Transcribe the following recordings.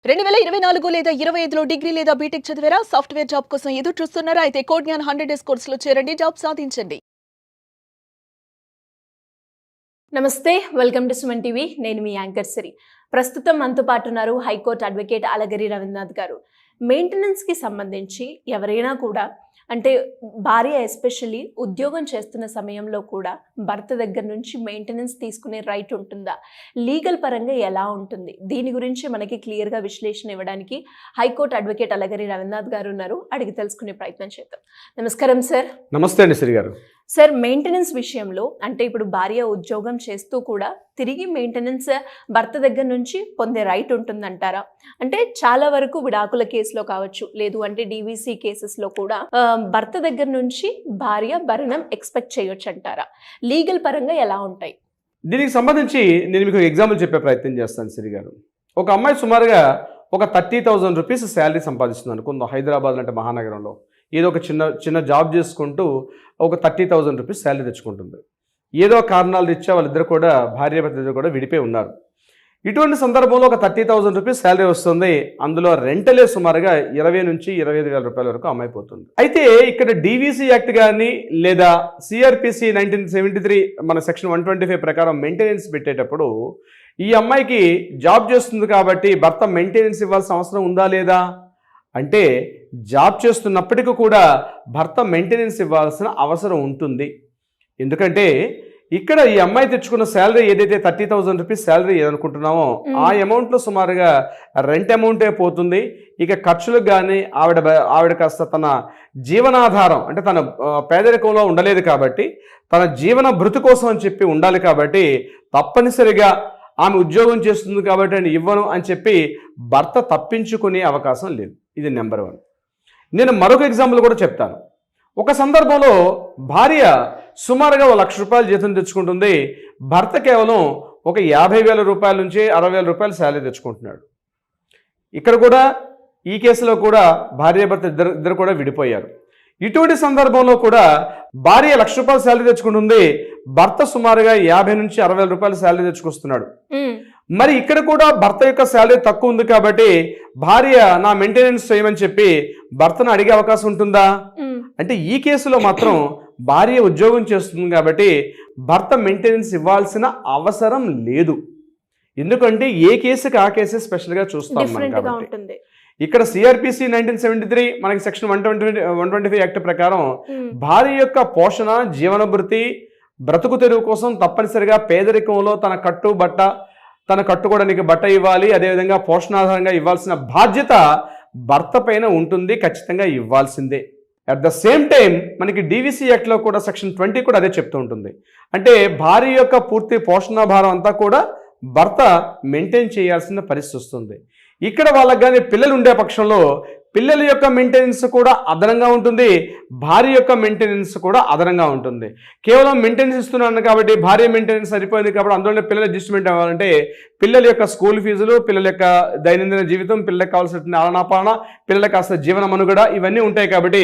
2024 లేదా 25లో డిగ్రీ లేదా బీటెక్ చదివారా? సాఫ్ట్వేర్ జాబ్ కోసం ఎదురు చూస్తున్నారా? అయితే కోడ్ జ్ఞాన్ 100 డేస్ కోర్సులో చేరండి, జాబ్ సాధించండి. నమస్తే, వెల్కమ్ టు సుమన్ టీవీ. నేను మీ యాంకర్ సిరి. ప్రస్తుతం మనతో పాటు ఉన్నారు హైకోర్టు అడ్వకేట్ అలగిరి రవీంద్రనాథ్ గారు. మెయింటెనెన్స్కి సంబంధించి ఎవరైనా కూడా అంటే భార్య ఎస్పెషల్లీ ఉద్యోగం చేస్తున్న సమయంలో కూడా భర్త దగ్గర నుంచి మెయింటెనెన్స్ తీసుకునే రైట్ ఉంటుందా, లీగల్ పరంగా ఎలా ఉంటుంది, దీని గురించి మనకి క్లియర్గా విశ్లేషణ ఇవ్వడానికి హైకోర్టు అడ్వకేట్ అలగిరి రవీంద్రనాథ్ గారు ఉన్నారు. అడిగి తెలుసుకునే ప్రయత్నం చేద్దాం. నమస్కారం సార్. నమస్తే అండి శ్రీ గారు. సార్, మెయింటెనెన్స్ విషయంలో అంటే ఇప్పుడు భార్య ఉద్యోగం చేస్తూ కూడా తిరిగి మెయింటెనెన్స్ భర్త దగ్గర నుంచి పొందే రైట్ ఉంటుందంటారా? అంటే చాలా వరకు విడాకుల కేసులో కావచ్చు, లేదు అంటే డీవీసీ కేసెస్లో కూడా భర్త దగ్గర నుంచి భార్య భరణం ఎక్స్పెక్ట్ చేయొచ్చు అంటారా? లీగల్ పరంగా ఎలా ఉంటాయి? దీనికి సంబంధించి నేను మీకు ఎగ్జాంపుల్ చెప్పే ప్రయత్నం చేస్తాను శ్రీ గారు. ఒక అమ్మాయి సుమారుగా ఒక 30,000 రూపీస్ శాలరీ సంపాదిస్తుంది అనుకుందాం. హైదరాబాద్ అంటే మహానగరంలో ఏదో ఒక చిన్న జాబ్ చేసుకుంటూ ఒక 30,000 రూపీస్ శాలరీ తెచ్చుకుంటుంది. ఏదో కారణాలు రీత్యా వాళ్ళిద్దరు కూడా భార్యాభర్త ఇద్దరు కూడా విడిపోయి ఉన్నారు. ఇటువంటి సందర్భంలో ఒక 30,000 రూపీస్ శాలరీ వస్తుంది. అందులో రెంటలే సుమారుగా 20 నుంచి 25,000 రూపాయల వరకు అమ్మైపోతుంది. అయితే ఇక్కడ డీవీసీ యాక్ట్ కానీ లేదా సిఆర్పిసి 1973 మన సెక్షన్ 125 ప్రకారం మెయింటెనెన్స్ పెట్టేటప్పుడు ఈ అమ్మాయికి జాబ్ చేస్తుంది కాబట్టి భర్త మెయింటెనెన్స్ ఇవ్వాల్సిన అవసరం ఉందా లేదా అంటే, జాబ్ చేస్తున్నప్పటికీ కూడా భర్త మెయింటెనెన్స్ ఇవ్వాల్సిన అవసరం ఉంటుంది. ఎందుకంటే ఇక్కడ ఈ అమ్మాయి తెచ్చుకున్న శాలరీ ఏదైతే 30,000 రూపీస్ శాలరీ ఏదనుకుంటున్నామో ఆ అమౌంట్లో సుమారుగా రెంట్ అమౌంటే పోతుంది. ఇక ఖర్చులకు కానీ ఆవిడ కాస్త తన జీవనాధారం అంటే తన పేదరికంలో ఉండలేదు కాబట్టి తన జీవన భృతి కోసం అని చెప్పి ఉండాలి కాబట్టి తప్పనిసరిగా ఆమె ఉద్యోగం చేస్తుంది కాబట్టి నేను ఇవ్వను అని చెప్పి భర్త తప్పించుకునే అవకాశం లేదు. ఇది నెంబర్ 1. నేను మరొక ఎగ్జాంపుల్ కూడా చెప్తాను. ఒక సందర్భంలో భార్య సుమారుగా 1,00,000 రూపాయలు జీతం తెచ్చుకుంటుంది. భర్త కేవలం ఒక 50,000 రూపాయల నుంచి 60,000 రూపాయలు శాలరీ తెచ్చుకుంటున్నాడు. ఇక్కడ కూడా ఈ కేసులో కూడా భార్యాభర్త ఇద్దరు కూడా విడిపోయారు. ఇటువంటి సందర్భంలో కూడా భార్య 1,00,000 రూపాయలు శాలరీ తెచ్చుకుంటుంది. భర్త సుమారుగా 50 నుంచి 60,000 రూపాయలు శాలరీ తెచ్చుకొస్తున్నాడు. మరి ఇక్కడ కూడా భర్త యొక్క శాలరీ తక్కువ ఉంది కాబట్టి భార్య నా మెయింటెనెన్స్ చేయమని చెప్పి భర్తను అడిగే అవకాశం ఉంటుందా అంటే, ఈ కేసులో మాత్రం భార్య ఉద్యోగం చేస్తుంది కాబట్టి భర్త మెయింటెనెన్స్ ఇవ్వాల్సిన అవసరం లేదు. ఎందుకంటే ఏ కేసుకి ఆ కేసే స్పెషల్గా చూస్తాం మనం కాబట్టి. ఇక్కడ సిఆర్పిసి 1973 మనకి సెక్షన్ 125 యాక్ట్ ప్రకారం భార్య యొక్క పోషణ, జీవన భృతి, బ్రతుకు తెరువు కోసం తప్పనిసరిగా పేదరికంలో తన కట్టుకోవడానికి బట్ట ఇవ్వాలి. అదేవిధంగా పోషణాధారంగా ఇవ్వాల్సిన బాధ్యత భర్త పైన ఉంటుంది, ఖచ్చితంగా ఇవ్వాల్సిందే. అట్ ద సేమ్ టైం మనకి డీవీసీ యాక్ట్లో కూడా సెక్షన్ 20 కూడా అదే చెప్తూ ఉంటుంది. అంటే భార్య యొక్క పూర్తి పోషణ భారం అంతా కూడా భర్త మెయింటైన్ చేయాల్సిన పరిస్థితి వస్తుంది. ఇక్కడ వాళ్ళకి కానీ పిల్లలు ఉండే పక్షంలో పిల్లల యొక్క మెయింటెనెన్స్ కూడా అదనంగా ఉంటుంది, భార్య యొక్క మెయింటెనెన్స్ కూడా అదనంగా ఉంటుంది. కేవలం మెయింటెనెన్స్ ఇస్తున్నాను కాబట్టి భార్య మెయింటెనెన్స్ సరిపోయింది కాబట్టి అందులోనే పిల్లల అడ్జస్ట్మెంట్ అవ్వాలంటే పిల్లల యొక్క స్కూల్ ఫీజులు, పిల్లల యొక్క దైనందిన జీవితం, పిల్లలకు కావాల్సిన ఆలనాపాలన, పిల్లలకు కాస్త జీవన మనుగడ ఇవన్నీ ఉంటాయి కాబట్టి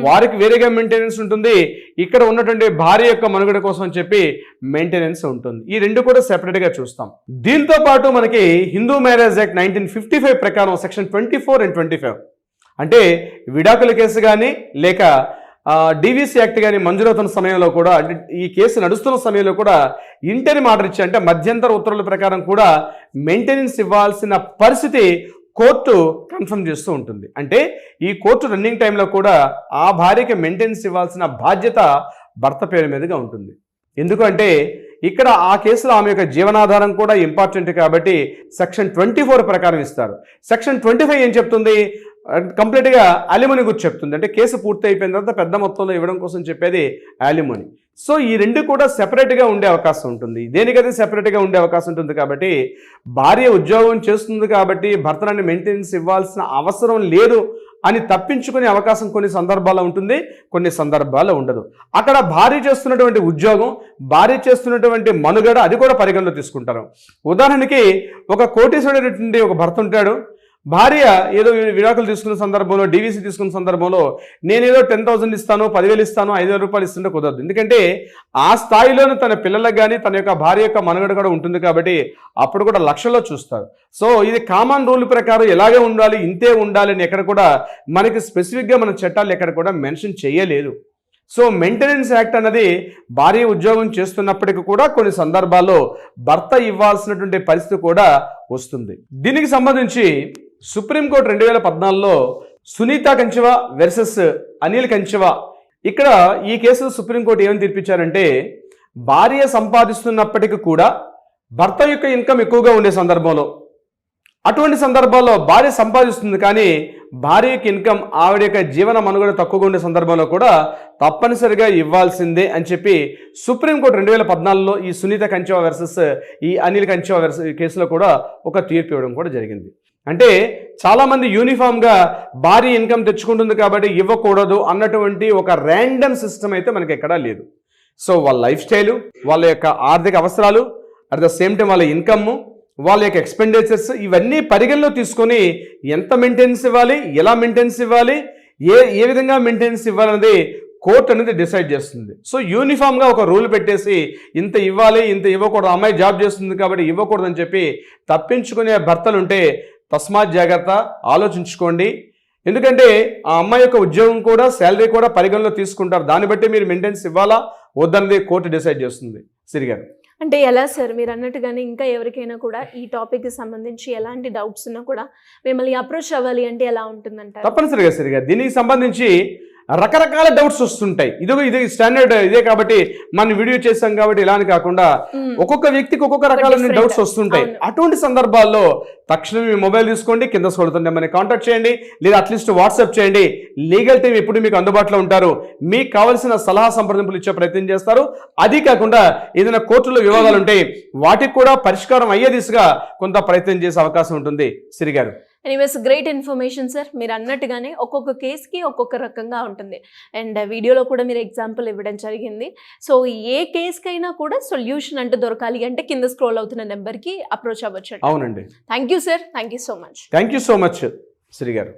వారికి వేరేగా మెయింటెనెన్స్ ఉంటుంది. ఇక్కడ ఉన్నటువంటి భార్య యొక్క మనుగడ కోసం అని చెప్పి మెయింటెనెన్స్ ఉంటుంది. ఈ రెండు కూడా సెపరేట్గా చూస్తాం. దీంతో పాటు మనకి హిందూ మ్యారేజ్ యాక్ట్ 1955 ప్రకారం సెక్షన్ 24 and 25 అంటే విడాకుల కేసు కానీ లేక డీవీసీ యాక్ట్ కానీ మంజూరవుతున్న సమయంలో కూడా అంటే ఈ కేసు నడుస్తున్న సమయంలో కూడా ఇంటరిమ్ ఆర్డర్ ఇచ్చి అంటే మధ్యంతర ఉత్తర్వుల ప్రకారం కూడా మెయింటెనెన్స్ ఇవ్వాల్సిన పరిస్థితి కోర్టు కన్ఫర్మ్ చేస్తూ ఉంటుంది. అంటే ఈ కోర్టు రన్నింగ్ టైంలో కూడా ఆ భార్యకి మెయింటెనెన్స్ ఇవ్వాల్సిన బాధ్యత భర్త పేరు మీదుగా ఉంటుంది. ఎందుకంటే ఇక్కడ ఆ కేసులో ఆమె యొక్క జీవనాధారం కూడా ఇంపార్టెంట్ కాబట్టి సెక్షన్ 24 ప్రకారం ఇస్తారు. సెక్షన్ 25 ఏం చెప్తుంది? కంప్లీట్గా అలిమనీ గురించి చెప్తుంది. అంటే కేసు పూర్తి అయిపోయిన తర్వాత పెద్ద మొత్తంలో ఇవ్వడం కోసం చెప్పేది అలిమనీ. సో ఈ రెండు కూడా సెపరేట్గా ఉండే అవకాశం ఉంటుంది. దేనికైతే సెపరేట్గా ఉండే అవకాశం ఉంటుంది కాబట్టి భార్య ఉద్యోగం చేస్తుంది కాబట్టి భర్తని మెయింటెనెన్స్ ఇవ్వాల్సిన అవసరం లేదు అని తప్పించుకునే అవకాశం కొన్ని సందర్భాల్లో ఉంటుంది, కొన్ని సందర్భాల్లో ఉండదు. అక్కడ భార్య చేస్తున్నటువంటి ఉద్యోగం, భార్య చేస్తున్నటువంటి మనుగడ అది కూడా పరిగణలో తీసుకుంటారు. ఉదాహరణకి ఒక కోటీశ్వరుడైనటువంటి ఒక భర్త ఉంటాడు. భార్య ఏదో విడాకులు తీసుకున్న సందర్భంలో, డీవీసీ తీసుకున్న సందర్భంలో నేనేదో 10,000 ఇస్తాను, 10,000 ఇస్తాను, 5,000 రూపాయలు ఇస్తుంటే కుదరదు. ఎందుకంటే ఆ స్థాయిలోనే తన పిల్లలకు కానీ తన యొక్క భార్య యొక్క మనుగడ కూడా ఉంటుంది కాబట్టి అప్పుడు కూడా లక్షల్లో చూస్తారు. సో ఇది కామన్ రూల్ ప్రకారం ఎలాగే ఉండాలి, ఇంతే ఉండాలి అని ఎక్కడ కూడా మనకి స్పెసిఫిక్గా మన చట్టాలు ఎక్కడ కూడా మెన్షన్ చేయలేదు. సో మెయింటెనెన్స్ యాక్ట్ అన్నది భార్య ఉద్యోగం చేస్తున్నప్పటికీ కూడా కొన్ని సందర్భాల్లో భర్త ఇవ్వాల్సినటువంటి పరిస్థితి కూడా వస్తుంది. దీనికి సంబంధించి సుప్రీంకోర్టు 2014లో సునీత కంచెవా వర్సెస్ అనిల్ కంచెవా, ఇక్కడ ఈ కేసులో సుప్రీంకోర్టు ఏమని తీర్పిచ్చారంటే, భార్య సంపాదిస్తున్నప్పటికీ కూడా భర్త యొక్క ఇన్కమ్ ఎక్కువగా ఉండే సందర్భంలో, అటువంటి సందర్భాల్లో భార్య సంపాదిస్తుంది కానీ భార్య యొక్క ఇన్కమ్ ఆవిడ యొక్క జీవన మనుగడ తక్కువగా ఉండే సందర్భంలో కూడా తప్పనిసరిగా ఇవ్వాల్సిందే అని చెప్పి సుప్రీంకోర్టు 2014లో ఈ సునీత కంచెవా వర్సెస్ ఈ అనిల్ కంచెవా వర్సెస్ కేసులో కూడా ఒక తీర్పు ఇవ్వడం కూడా జరిగింది. అంటే చాలామంది యూనిఫామ్గా భార్య ఇన్కమ్ తెచ్చుకుంటుంది కాబట్టి ఇవ్వకూడదు అన్నటువంటి ఒక ర్యాండమ్ సిస్టమ్ అయితే మనకి ఎక్కడా లేదు. సో వాళ్ళ లైఫ్ స్టైలు, వాళ్ళ యొక్క ఆర్థిక అవసరాలు, అట్ ద సేమ్ టైం వాళ్ళ ఇన్కమ్, వాళ్ళ యొక్క ఎక్స్పెండిచర్స్ ఇవన్నీ పరిగణలో తీసుకొని ఎంత మెయింటెనెన్స్ ఇవ్వాలి, ఎలా మెయింటెనెన్స్ ఇవ్వాలి, ఏ విధంగా మెయింటెనెన్స్ ఇవ్వాలనేది కోర్టు అనేది డిసైడ్ చేస్తుంది. సో యూనిఫామ్గా ఒక రూల్ పెట్టేసి ఇంత ఇవ్వాలి, ఇంత ఇవ్వకూడదు, అమ్మాయి జాబ్ చేస్తుంది కాబట్టి ఇవ్వకూడదని చెప్పి తప్పించుకునే భర్తలు ఉంటే తస్మాత్ జాగ్రత్త, ఆలోచించుకోండి. ఎందుకంటే ఆ అమ్మాయి యొక్క ఉద్యోగం కూడా, శాలరీ కూడా పరిగణలో తీసుకుంటారు. దాన్ని బట్టి మీరు మెయింటెనెన్స్ ఇవ్వాలా వద్దన్నది కోర్టు డిసైడ్ చేస్తుంది. సిరిగారు, అంటే ఎలా సార్ మీరు అన్నట్టుగానే ఇంకా ఎవరికైనా కూడా ఈ టాపిక్కి సంబంధించి ఎలాంటి డౌట్స్ ఉన్నా కూడా మిమ్మల్ని అప్రోచ్ అవ్వాలి అంటే ఎలా ఉంటుందంటారు? తప్పనిసరిగా సిరిగారు, దీనికి సంబంధించి రకరకాల డౌట్స్ వస్తుంటాయి. ఇది స్టాండర్డ్ ఇదే కాబట్టి మనం వీడియో చేస్తాం కాబట్టి ఇలా అని కాకుండా ఒక్కొక్క వ్యక్తికి ఒక్కొక్క రకాలైన డౌట్స్ వస్తుంటాయి. అటువంటి సందర్భాల్లో తక్షణం మీ మొబైల్ తీసుకోండి, కింద స్క్రోల్ మనకి కాంటాక్ట్ చేయండి, లేదా అట్లీస్ట్ వాట్సాప్ చేయండి. లీగల్ టీం ఎప్పుడు మీకు అందుబాటులో ఉంటారు, మీకు కావాల్సిన సలహా సంప్రదింపులు ఇచ్చే ప్రయత్నం చేస్తారు. అది కాకుండా ఏదైనా కోర్టులో వివాదాలు ఉంటే వాటికి కూడా పరిష్కారం అయ్యే దిశగా కొంత ప్రయత్నం చేసే అవకాశం ఉంటుంది. సిరిగారు, ఎనీవేస్ గ్రేట్ ఇన్ఫర్మేషన్ సార్. మీరు అన్నట్టుగానే ఒక్కొక్క కేసుకి ఒక్కొక్క రకంగా ఉంటుంది అండ్ వీడియోలో కూడా మీరు ఎగ్జాంపుల్ ఇవ్వడం జరిగింది. సో ఏ కేసుకైనా కూడా సొల్యూషన్ అంటూ దొరకాలి అంటే కింద స్క్రోల్ అవుతున్న నెంబర్కి అప్రోచ్ అవ్వచ్చు. అవునండి. Thank you sir, thank you so much. Thank you so much Shri గారు.